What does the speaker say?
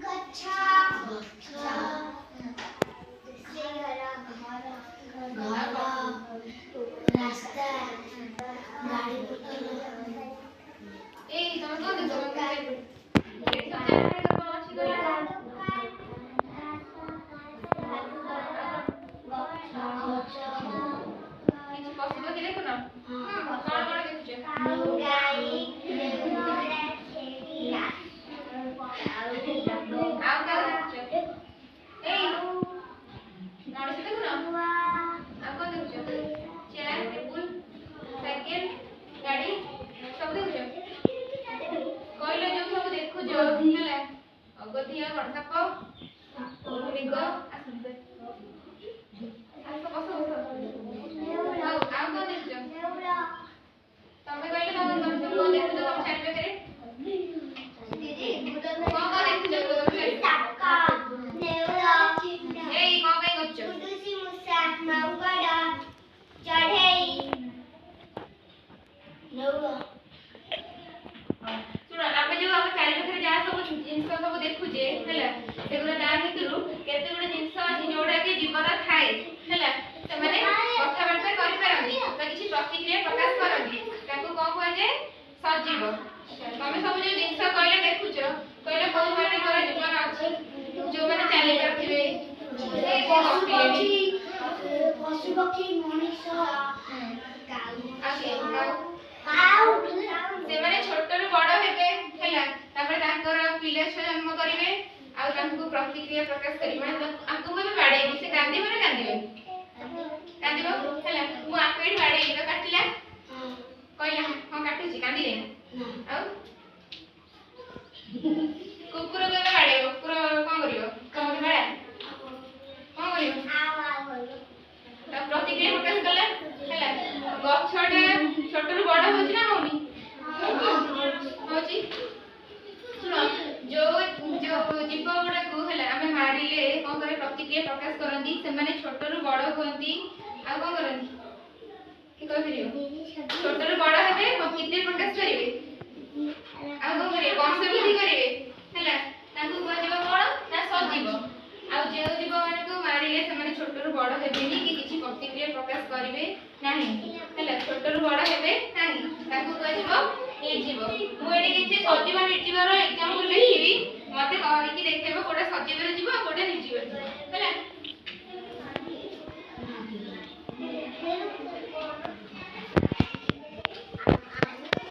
गच्छा रास्ता गाड़ी ए तुम कौन देखो अगतिया वर्षाप मृग तमें कहले कौन देखो तुम चैनल पे दीदी कौन देखो टाका नेवला ए कौन पे गच्छ कुडुसी मुसा मांगड़ा चढ़ेई नेवला सुनो आमे जो हम चारि पाखरे जा सब जिंस सब देखु जे हैला सेगुला ना भितरु केते गुडे जिंस अछि जोडा के जीवन थाए हैला से माने कथा वार्ता करि पारंदी बा किछि प्रतिक्रिया प्रकाश करंदी ताको कोन कोइ जे सजीव तमे सब जो जिंस कहले देखु छ कहले कोन माने कर जीवन अछि जो माने चाली करथिबे पशु पक्षी मनुष्य काऊ से माने छोट रु बड़ हेबे हैला तापर ताकर पिले जन्म करिवे आ तांको प्रतिक्रिया प्रकाश करि माने आंको में बाडे से कांदी माने कांदिबे कांदिबो हैला मु आपेड बाडे तो काटिला कहला हां काटु छी कांदी रे आ कुकुर के बाडे कुकुर कोन करियो कोन बाडा कोन करियो आ ता प्रतिक्रिया प्रकाश करला हैला गछडा छोट रु बड़ होछि ना होनी होछि सुनो जो जो जीव गुडा को हैला हमें मारिले कोन करे प्रतिक्रिया प्रकाश करंदी से माने छोट रु बड़ होंती आ कोन करंदी की कह करियो छोट रु बड़ हेबे प्रतिक्रिया प्रकाश करिवे आ कोन करे वंश वृद्धि करिवे हैला तांको को जीव कोन ना सजीव आ जे जीव माने को मारिले से माने छोट रु बड़ हेबेनी कि किछि प्रतिक्रिया प्रकाश करिवे नाही हैला छोट रु बड़ हेबे नाही तांको को जीव निर्जीव मु एडी किछि सजीव निर्जीवर एग्जांपल लिखिबी मते कहि कि देखैबो कोडा सजीव रे जीव कोडा निर्जीव